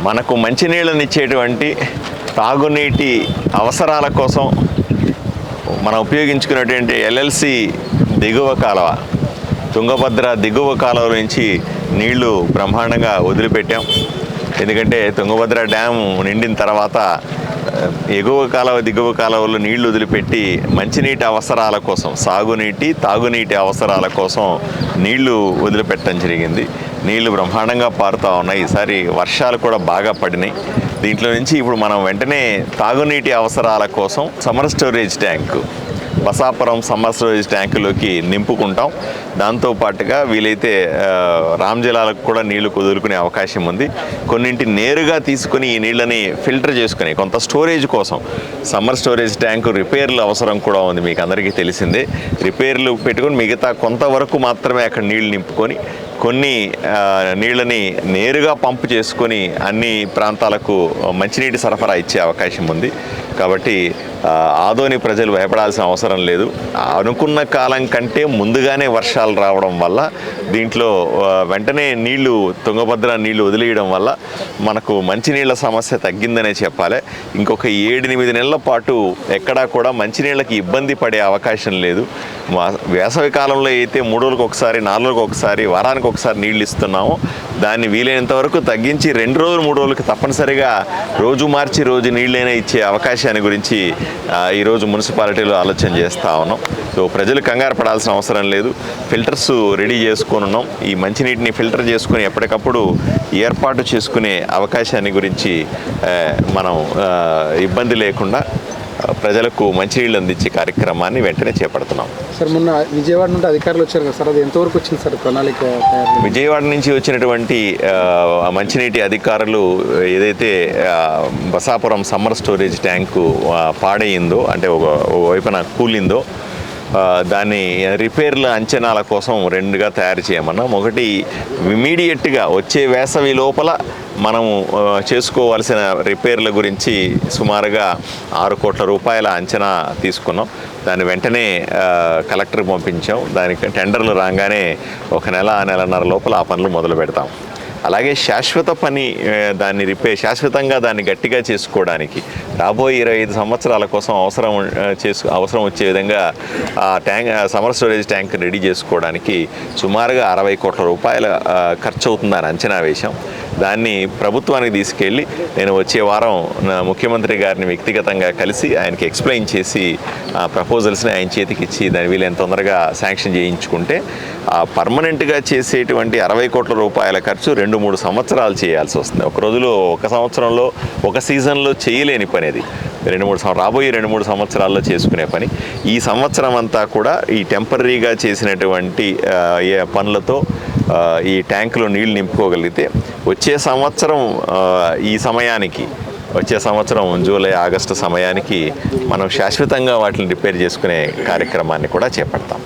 మనకు మంచినీళ్ళనిచ్చేటువంటి తాగునీటి అవసరాల కోసం మనం ఉపయోగించుకున్నటువంటి ఎల్ఎల్సి దిగువ కాలువ, తుంగభద్ర దిగువ కాలువ నుంచి నీళ్లు బ్రహ్మాండంగా వదిలిపెట్టాం. ఎందుకంటే తుంగభద్ర డ్యాము నిండిన తర్వాత ఎగువ కాలువ దిగువ కాలువలో నీళ్లు వదిలిపెట్టి మంచినీటి అవసరాల కోసం, సాగునీటి తాగునీటి అవసరాల కోసం నీళ్లు వదిలిపెట్టడం జరిగింది. నీళ్లు బ్రహ్మాండంగా పారుతూ ఉన్నాయి. ఈసారి వర్షాలు కూడా బాగా పడినాయి. దీంట్లో నుంచి ఇప్పుడు మనం వెంటనే తాగునీటి అవసరాల కోసం summer storage tank, Basapuram summer storage ట్యాంకులోకి నింపుకుంటాం. దాంతోపాటుగా వీలైతే రామ్ జలాలకు కూడా నీళ్లు కుదురుకునే అవకాశం ఉంది. కొన్నింటి నేరుగా తీసుకుని ఈ నీళ్ళని ఫిల్టర్ చేసుకుని కొంత స్టోరేజ్ కోసం సమ్మర్ స్టోరేజ్ ట్యాంకు రిపేర్లు అవసరం కూడా ఉంది. మీకు అందరికీ తెలిసిందే. రిపేర్లు పెట్టుకుని మిగతా కొంతవరకు మాత్రమే అక్కడ నీళ్లు నింపుకొని కొన్ని నీళ్ళని నేరుగా పంపు చేసుకొని అన్ని ప్రాంతాలకు మంచినీటి సరఫరా ఇచ్చే అవకాశం ఉంది. కాబట్టి ఆదోని ప్రజలు భయపడాల్సిన అవసరం లేదు. అనుకున్న కాలం కంటే ముందుగానే వర్షాలు రావడం వల్ల దీంట్లో వెంటనే నీళ్లు, తుంగభద్ర నీళ్లు వదిలేయడం వల్ల మనకు మంచినీళ్ళ సమస్య తగ్గిందనే చెప్పాలి. ఇంకొక 7-8 నెలల పాటు ఎక్కడా కూడా మంచినీళ్ళకి ఇబ్బంది పడే అవకాశం లేదు. వేసవి కాలంలో అయితే 3 రోజులకు ఒకసారి, 4 రోజులకు ఒకసారి, వారానికి ఒకసారి నీళ్ళు ఇస్తున్నాము. దాన్ని వీలైనంత వరకు తగ్గించి 2 రోజులు 3 రోజులకి తప్పనిసరిగా రోజు మార్చి రోజు నీళ్ళైనా ఇచ్చే అవకాశాన్ని గురించి ఈరోజు మున్సిపాలిటీలో ఆలోచన చేస్తూ ఉన్నాం. సో ప్రజలు కంగారు పడాల్సిన అవసరం లేదు. ఫిల్టర్స్ రెడీ చేసుకొని ఉన్నాం. ఈ మంచినీటిని ఫిల్టర్ చేసుకుని ఎప్పటికప్పుడు ఏర్పాటు చేసుకునే అవకాశాన్ని గురించి మనం ఇబ్బంది లేకుండా ప్రజలకు మంచినీళ్ళు అందించే కార్యక్రమాన్ని వెంటనే చేపడుతున్నాం. సార్, మొన్న విజయవాడ నుండి అధికారులు వచ్చారు కదా సార్, అది ఎంతవరకు వచ్చింది సార్ ప్రణాళిక? విజయవాడ నుంచి వచ్చినటువంటి మంచినీటి అధికారులు ఏదైతే బసాపురం సమ్మర్ స్టోరేజ్ ట్యాంకు పాడయిందో, అంటే ఒక వైపున కూలిందో, దాన్ని రిపేర్ల అంచనాల కోసం 2గా తయారు చేయమన్నాం. ఒకటి, ఇమీడియట్గా వచ్చే వేసవి లోపల మనము చేసుకోవాల్సిన రిపేర్ల గురించి సుమారుగా 6 కోట్ల రూపాయల అంచనా తీసుకున్నాం. దాన్ని వెంటనే కలెక్టర్కి పంపించాం. దానికి టెండర్లు రాగానే 1 నెల, నెలన్నర లోపల ఆ పనులు మొదలు పెడతాం. అలాగే శాశ్వత పని, దాన్ని శాశ్వతంగా దాన్ని గట్టిగా చేసుకోవడానికి రాబోయే 25 సంవత్సరాల కోసం అవసరం వచ్చే విధంగా ఆ సమ్మర్ స్టోరేజ్ ట్యాంక్ రెడీ చేసుకోవడానికి సుమారుగా 60 కోట్ల రూపాయల ఖర్చు అవుతుందని అంచనా వేశాం. దాన్ని ప్రభుత్వానికి తీసుకెళ్ళి నేను వచ్చే వారం ముఖ్యమంత్రి గారిని వ్యక్తిగతంగా కలిసి ఆయనకి ఎక్స్ప్లెయిన్ చేసి ఆ ప్రపోజల్స్ని ఆయన చేతికి ఇచ్చి దాన్ని వీలైనంత తొందరగా శాంక్షన్ చేయించుకుంటే పర్మనెంట్గా చేసేటువంటి 60 కోట్ల రూపాయల ఖర్చు 2-3 సంవత్సరాలు చేయాల్సి వస్తుంది. ఒక సంవత్సరంలో, ఒక సీజన్లో చేయలేని పని అది. రాబోయే 2-3 సంవత్సరాల్లో చేసుకునే పని. ఈ సంవత్సరం అంతా కూడా ఈ టెంపరీగా చేసినటువంటి పనులతో ఈ ట్యాంకులో నీళ్లు నింపుకోగలిగితే వచ్చే సంవత్సరం జూలై, ఆగస్టు సమయానికి మనం శాశ్వతంగా వాటిని రిపేర్ చేసుకునే కార్యక్రమాన్ని కూడా చేపడతాం.